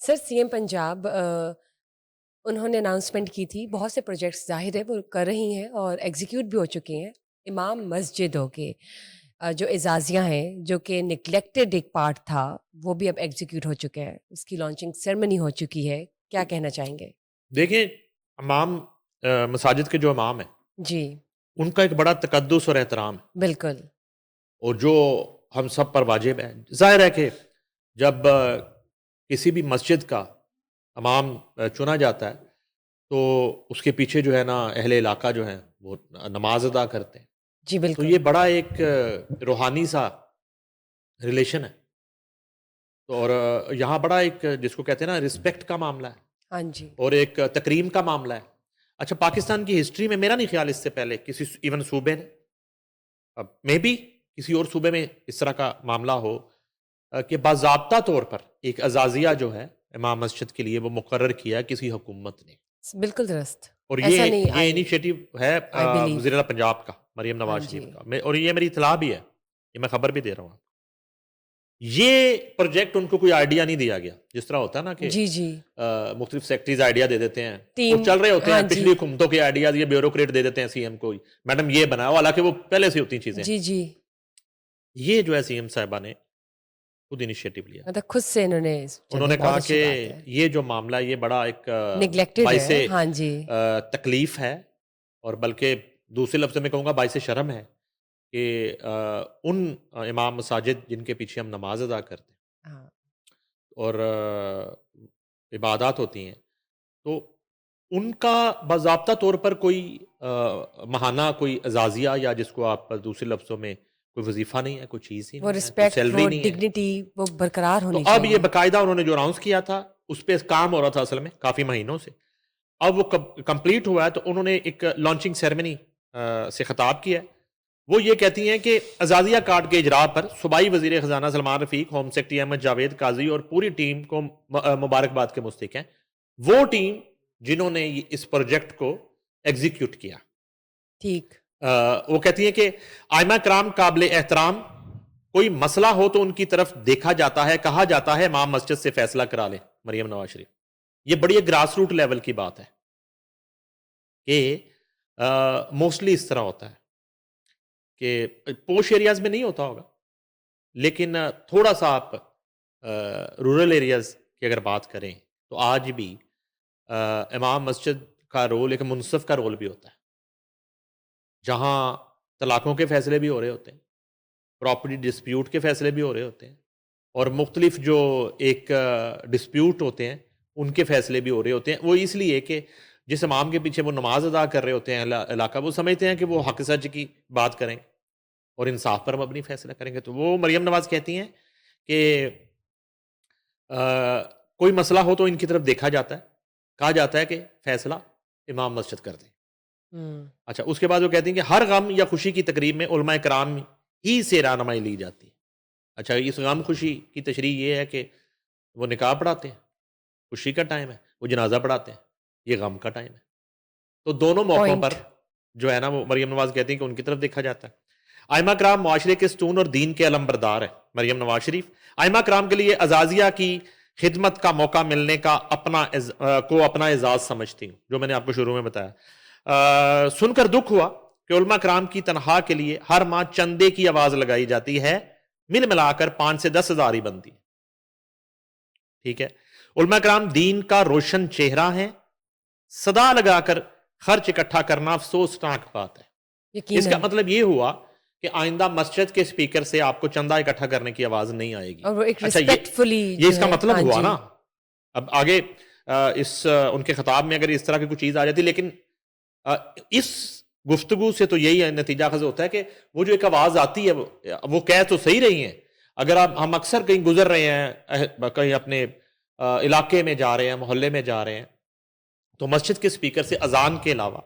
سر C M Punjab انہوں نے announcement کی تھی، بہت سے پروجیکٹس ظاہر ہے وہ کر رہی ہیں اور ایگزیکیوٹ بھی ہو چکے ہیں. امام مسجدوں کے جو اعزازیاں ہیں جو کہ نگلیکٹڈ ایک پارٹ تھا وہ بھی اب ایگزیکیوٹ ہو چکے ہیں، اس کی لانچنگ سیرمنی ہو چکی ہے. کیا کہنا چاہیں گے؟ دیکھیں، امام مساجد کے جو امام ہیں جی ان کا ایک بڑا تقدس اور احترام ہے، بالکل. اور جو ہم سب پر واجب ہے. ظاہر ہے کہ جب کسی بھی مسجد کا امام چنا جاتا ہے تو اس کے پیچھے جو ہے نا اہل علاقہ جو ہیں وہ نماز ادا کرتے ہیں. جی تو بالکل. یہ بڑا ایک روحانی سا ریلیشن ہے. اور یہاں بڑا ایک جس کو کہتے ہیں نا رسپیکٹ کا معاملہ ہے ہاں جی. اور ایک تکریم کا معاملہ ہے. اچھا، پاکستان کی ہسٹری میں میرا نہیں خیال اس سے پہلے کسی ایون صوبے نے، اب میں بھی کسی اور صوبے میں اس طرح کا معاملہ ہو کہ باضابطہ طور پر ایک اعزازیہ جو ہے امام مسجد کے لیے وہ مقرر کیا کسی حکومت نے. بالکل درست. اور ایسا یہ نہیں انیشیٹو ہے آئی بلیو. وزیر اعلیٰ پنجاب کا مریم ہاں نواز جی. شریف کا، اور یہ میری اطلاع بھی ہے، یہ میں خبر بھی دے رہا ہوں. یہ پروجیکٹ ان کو کوئی آئیڈیا نہیں دیا گیا، جس طرح ہوتا ہے نا کہ جی جی مختلف سیکٹریز آئیڈیا دے دیتے ہیں، وہ ٹیم. چل رہے ہوتے ہاں ہیں جی پچھلی حکومتوں کے آئیڈیاز، یہ بیوروکریٹ دے دیتے ہیں سی ایم کو، میڈم یہ بناؤ، حالانکہ وہ پہلے سے ہوتی چیزیں. جی جی. یہ جو ہے سی ایم صاحبہ نے خود انیشیٹو لیا. مطلب خود سے انہوں نے انہوں چلے، نے بہت کہا اچھی کہ بات ہے. یہ جو معاملہ یہ بڑا ایک نگلیکٹڈ باعث ہے. ہاں جی. تکلیف ہے، اور بلکہ دوسرے لفظ میں کہوں گا باعث شرم ہے کہ ان امام مساجد جن کے پیچھے ہم نماز ادا کرتے ہیں ہاں. اور عبادات ہوتی ہیں، تو ان کا باضابطہ طور پر کوئی ماہانہ کوئی اعزازیہ یا جس کو آپ دوسرے لفظوں میں کوئی وظیفہ نہیں ہے، کوئی چیز ہی وہ نہیں ہے، کوئی رسپیکٹ، سیلری وہ نہیں ہے. ڈگنیٹی وہ برقرار تو ہونی اب یہ چاہیے. باقاعدہ انہوں نے جو اناؤنس کیا تھا اس پہ کام ہو رہا تھا اصل میں کافی مہینوں سے. اب وہ کمپلیٹ ہوا ہے تو انہوں نے ایک لانچنگ سیرمنی سے خطاب کیا ہے. وہ یہ کہتی ہیں کہ اعزازیہ کارڈ کے اجرا پر صوبائی وزیر خزانہ سلمان رفیق، ہوم سیکرٹری احمد جاوید قاضی اور پوری ٹیم کو مبارکباد کے مستحق ہیں. وہ ٹیم جنہوں نے اس پروجیکٹ کو ایگزیکیوٹ کیا. ٹھیک. وہ کہتی ہیں کہ آئمہ کرام قابل احترام، کوئی مسئلہ ہو تو ان کی طرف دیکھا جاتا ہے، کہا جاتا ہے امام مسجد سے فیصلہ کرا لیں مریم نواز شریف. یہ بڑی گراس روٹ لیول کی بات ہے کہ موسٹلی اس طرح ہوتا ہے کہ پوش ایریاز میں نہیں ہوتا ہوگا، لیکن تھوڑا سا آپ رورل ایریاز کی اگر بات کریں تو آج بھی امام مسجد کا رول ایک منصف کا رول بھی ہوتا ہے، جہاں طلاقوں کے فیصلے بھی ہو رہے ہوتے ہیں، پراپرٹی ڈسپیوٹ کے فیصلے بھی ہو رہے ہوتے ہیں، اور مختلف جو ایک ڈسپیوٹ ہوتے ہیں ان کے فیصلے بھی ہو رہے ہوتے ہیں. وہ اس لیے کہ جس امام کے پیچھے وہ نماز ادا کر رہے ہوتے ہیں علاقہ، وہ سمجھتے ہیں کہ وہ حق سچ کی بات کریں اور انصاف پر مبنی فیصلہ کریں گے. تو وہ مریم نواز کہتی ہیں کہ کوئی مسئلہ ہو تو ان کی طرف دیکھا جاتا ہے، کہا جاتا ہے کہ فیصلہ امام مسجد کر دیں. اچھا، اس کے بعد وہ کہتی ہیں کہ ہر غم یا خوشی کی تقریب میں علماء کرام ہی سے رہنمائی لی جاتی ہے. اچھا، اس غم خوشی کی تشریح یہ ہے کہ وہ نکاح پڑھاتے ہیں، خوشی کا ٹائم ہے، وہ جنازہ پڑھاتے ہیں، یہ غم کا ٹائم ہے. تو دونوں موقعوں پر جو ہے نا وہ مریم نواز کہتی ہیں کہ ان کی طرف دیکھا جاتا ہے. ائمہ کرام معاشرے کے ستون اور دین کے علم بردار ہے مریم نواز شریف. ائمہ کرام کے لیے اعزازیہ کی خدمت کا موقع ملنے کا اپنا اعزاز سمجھتی ہوں، جو میں نے آپ کو شروع میں بتایا. سن کر دکھ ہوا کہ علماء کرام کی تنخواہ کے لیے ہر ماہ چندے کی آواز لگائی جاتی ہے، مل ملا کر 5 سے 10 ہزار ہی بنتی ہے. ٹھیک ہے، علماء کرام دین کا روشن چہرہ ہے، صدا لگا کر خرچ اکٹھا کرنا افسوسناک بات ہے. اس کا مطلب یہ ہوا کہ آئندہ مسجد کے سپیکر سے آپ کو چندہ اکٹھا کرنے کی آواز نہیں آئے گی. اچھا، یہ اس کا مطلب ہوا نا. اب آگے ان کے خطاب میں اگر اس طرح کی کوئی چیز آ جاتی، لیکن اس گفتگو سے تو یہی نتیجہ خز ہوتا ہے کہ وہ جو ایک آواز آتی ہے وہ کہہ تو صحیح رہی ہیں. اگر ہم اکثر کہیں گزر رہے ہیں، کہیں اپنے علاقے میں جا رہے ہیں، محلے میں جا رہے ہیں، تو مسجد کے سپیکر سے اذان کے علاوہ،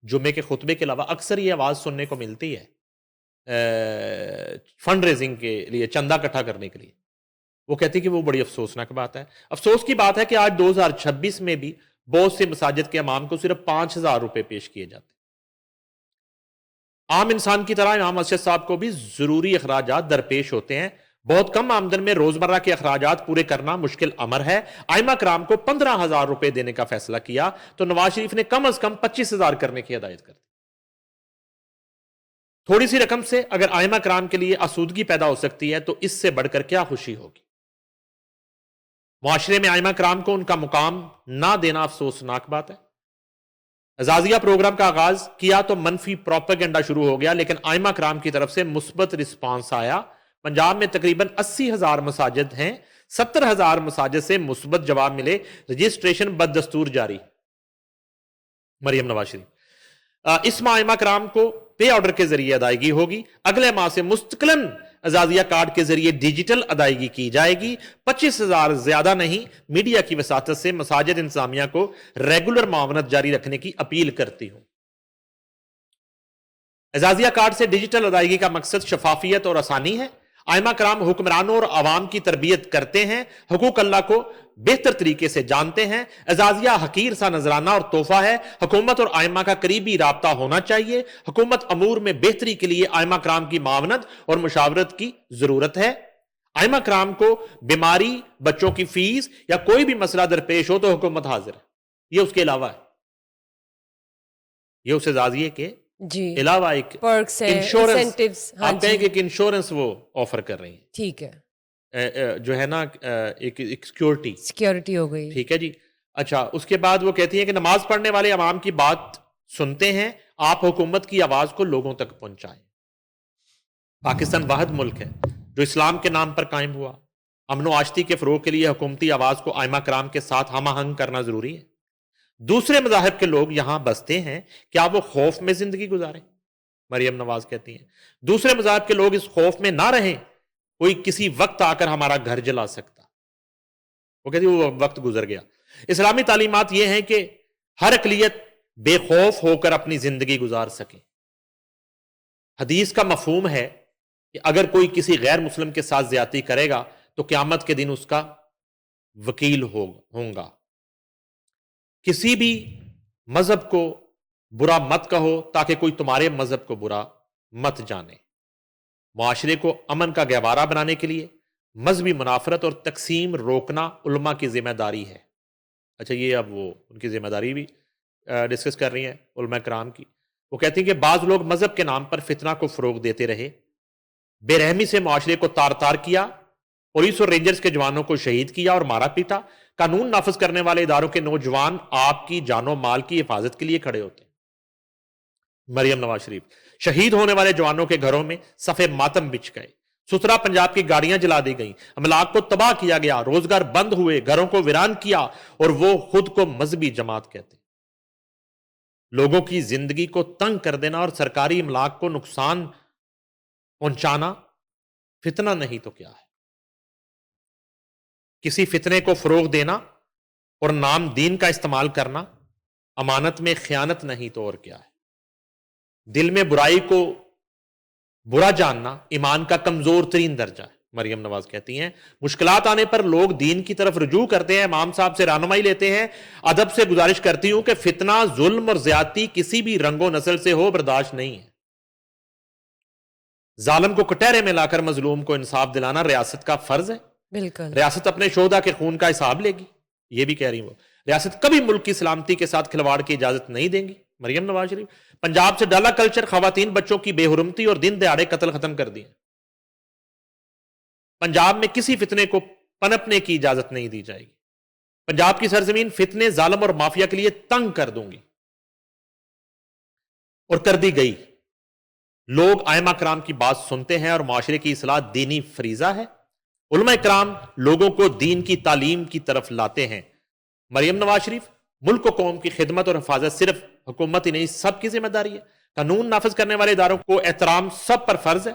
جمعے کے خطبے کے علاوہ اکثر یہ آواز سننے کو ملتی ہے فنڈ ریزنگ کے لیے، چندہ اکٹھا کرنے کے لیے. وہ کہتی کہ وہ بڑی افسوسناک بات ہے. افسوس کی بات ہے کہ آج 2026 میں بھی بہت سے مساجد کے امام کو صرف 5,000 روپے پیش کیے جاتے. عام انسان کی طرح امام مسجد صاحب کو بھی ضروری اخراجات درپیش ہوتے ہیں. بہت کم آمدن میں روزمرہ کے اخراجات پورے کرنا مشکل امر ہے. ائمہ کرام کو 15,000 روپے دینے کا فیصلہ کیا تو نواز شریف نے کم از کم 25,000 کرنے کی ہدایت کر دی. تھوڑی سی رقم سے اگر ائمہ کرام کے لیے آسودگی پیدا ہو سکتی ہے تو اس سے بڑھ کر کیا خوشی ہوگی. معاشرے میں ائمہ کرام کو ان کا مقام نہ دینا افسوسناک بات ہے. اعزازیہ پروگرام کا آغاز کیا تو منفی پروپیگنڈا شروع ہو گیا، لیکن ائمہ کرام کی طرف سے مثبت رسپانس آیا. پنجاب میں تقریباً 80,000 مساجد ہیں، 70,000 مساجد سے مثبت جواب ملے. رجسٹریشن بدستور جاری. مریم نواز شریف اس ماہ ائمہ کرام کو پے آرڈر کے ذریعے ادائیگی ہوگی. اگلے ماہ سے مستقلاً اعزازیہ کارڈ کے ذریعے ڈیجیٹل ادائیگی کی جائے گی. 25,000 زیادہ نہیں. میڈیا کی وساطت سے مساجد انتظامیہ کو ریگولر معاونت جاری رکھنے کی اپیل کرتی ہوں. اعزازیہ کارڈ سے ڈیجیٹل ادائیگی کا مقصد شفافیت اور آسانی ہے. ائمہ کرام حکمرانوں اور عوام کی تربیت کرتے ہیں، حقوق اللہ کو بہتر طریقے سے جانتے ہیں. اعزازیہ حقیر سا نذرانہ اور تحفہ ہے. حکومت اور ائمہ کا قریبی رابطہ ہونا چاہیے. حکومت امور میں بہتری کے لیے ائمہ کرام کی معاونت اور مشاورت کی ضرورت ہے. ائمہ کرام کو بیماری، بچوں کی فیس یا کوئی بھی مسئلہ درپیش ہو تو حکومت حاضر ہے. یہ اس کے علاوہ ہے، یہ اس اعزازیے کے جی علاوہ ایک پرکس ہیں، انشورنس، انسینٹیوز. ہاں آپ کہیں جی کہ ایک انشورنس وہ آفر کر رہی ہیں. ٹھیک ہے، جو ہے نا ایک سیکیورٹی. سیکیورٹی ہو گئی. ٹھیک ہے جی. اچھا اس کے بعد وہ کہتی ہیں کہ نماز پڑھنے والے عوام کی بات سنتے ہیں، آپ حکومت کی آواز کو لوگوں تک پہنچائیں. پاکستان واحد ملک ہے جو اسلام کے نام پر قائم ہوا. امن و آشتی کے فروغ کے لیے حکومتی آواز کو ائمہ کرام کے ساتھ ہم آہنگ کرنا ضروری ہے. دوسرے مذاہب کے لوگ یہاں بستے ہیں، کیا وہ خوف میں زندگی گزاریں؟ مریم نواز کہتی ہیں دوسرے مذاہب کے لوگ اس خوف میں نہ رہیں کوئی کسی وقت آ کر ہمارا گھر جلا سکتا. وہ کہتی وہ وقت گزر گیا. اسلامی تعلیمات یہ ہیں کہ ہر اقلیت بے خوف ہو کر اپنی زندگی گزار سکے. حدیث کا مفہوم ہے کہ اگر کوئی کسی غیر مسلم کے ساتھ زیادتی کرے گا تو قیامت کے دن اس کا وکیل ہوں گا. کسی بھی مذہب کو برا مت کہو تاکہ کوئی تمہارے مذہب کو برا مت جانے. معاشرے کو امن کا گہوارہ بنانے کے لیے مذہبی منافرت اور تقسیم روکنا علماء کی ذمہ داری ہے. اچھا یہ اب وہ ان کی ذمہ داری بھی ڈسکس کر رہی ہیں علماء کرام کی. وہ کہتی ہیں کہ بعض لوگ مذہب کے نام پر فتنہ کو فروغ دیتے رہے، بے رحمی سے معاشرے کو تار تار کیا، پولیس اور رینجرز کے جوانوں کو شہید کیا اور مارا پیٹا. قانون نافذ کرنے والے اداروں کے نوجوان آپ کی جان و مال کی حفاظت کے لیے کھڑے ہوتے ہیں. مریم نواز شریف شہید ہونے والے جوانوں کے گھروں میں صفے ماتم بچھ گئے. سترا پنجاب کی گاڑیاں جلا دی گئیں، املاک کو تباہ کیا گیا، روزگار بند ہوئے، گھروں کو ویران کیا، اور وہ خود کو مذہبی جماعت کہتے. لوگوں کی زندگی کو تنگ کر دینا اور سرکاری املاک کو نقصان پہنچانا فتنہ نہیں تو کیا ہے؟ کسی فتنے کو فروغ دینا اور نام دین کا استعمال کرنا امانت میں خیانت نہیں تو اور کیا ہے؟ دل میں برائی کو برا جاننا ایمان کا کمزور ترین درجہ ہے. مریم نواز کہتی ہیں مشکلات آنے پر لوگ دین کی طرف رجوع کرتے ہیں، امام صاحب سے رہنمائی لیتے ہیں. ادب سے گزارش کرتی ہوں کہ فتنہ، ظلم اور زیادتی کسی بھی رنگ و نسل سے ہو برداشت نہیں ہے. ظالم کو کٹہرے میں لا کر مظلوم کو انصاف دلانا ریاست کا فرض ہے. بالکل. ریاست اپنے شہداء کے خون کا حساب لے گی. یہ بھی کہہ رہی وہ ریاست کبھی ملک کی سلامتی کے ساتھ کھلواڑ کی اجازت نہیں دیں گی. مریم نواز شریف پنجاب سے ڈالا کلچر، خواتین بچوں کی بے حرمتی اور دن دہاڑے قتل ختم کر دیے. پنجاب میں کسی فتنے کو پنپنے کی اجازت نہیں دی جائے گی. پنجاب کی سرزمین فتنے، ظالم اور مافیا کے لیے تنگ کر دوں گی، اور کر دی گئی. لوگ ائمہ کرام کی بات سنتے ہیں اور معاشرے کی اصلاح دینی فریضہ ہے. علماء کرام لوگوں کو دین کی تعلیم کی طرف لاتے ہیں. مریم نواز شریف ملک و قوم کی خدمت اور حفاظت صرف حکومت ہی نہیں سب کی ذمہ داری ہے. قانون نافذ کرنے والے اداروں کو احترام سب پر فرض ہے.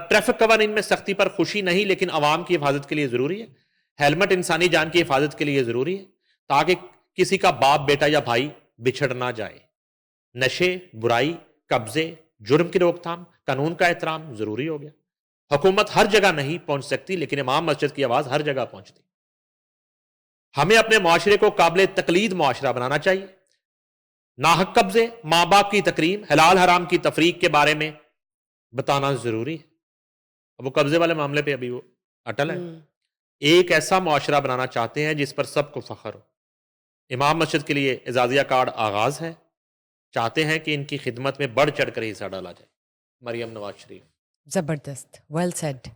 ٹریفک قوانین میں سختی پر خوشی نہیں، لیکن عوام کی حفاظت کے لیے ضروری ہے. ہیلمٹ انسانی جان کی حفاظت کے لیے ضروری ہے تاکہ کسی کا باپ، بیٹا یا بھائی بچھڑ نہ جائے. نشے، برائی، قبضے، جرم کی روک تھام، قانون کا احترام ضروری ہو گیا. حکومت ہر جگہ نہیں پہنچ سکتی، لیکن امام مسجد کی آواز ہر جگہ پہنچتی. ہمیں اپنے معاشرے کو قابل تقلید معاشرہ بنانا چاہیے. ناحق قبضے، ماں باپ کی تکریم، حلال حرام کی تفریق کے بارے میں بتانا ضروری ہے. اب وہ قبضے والے معاملے پہ ابھی وہ اٹل ہے. ہوں، ایک ایسا معاشرہ بنانا چاہتے ہیں جس پر سب کو فخر ہو. امام مسجد کے لیے اعزازیہ کارڈ آغاز ہے. چاہتے ہیں کہ ان کی خدمت میں بڑھ چڑھ کر حصہ ڈالا جائے. مریم نواز شریف. زبردست، ویل سیڈ.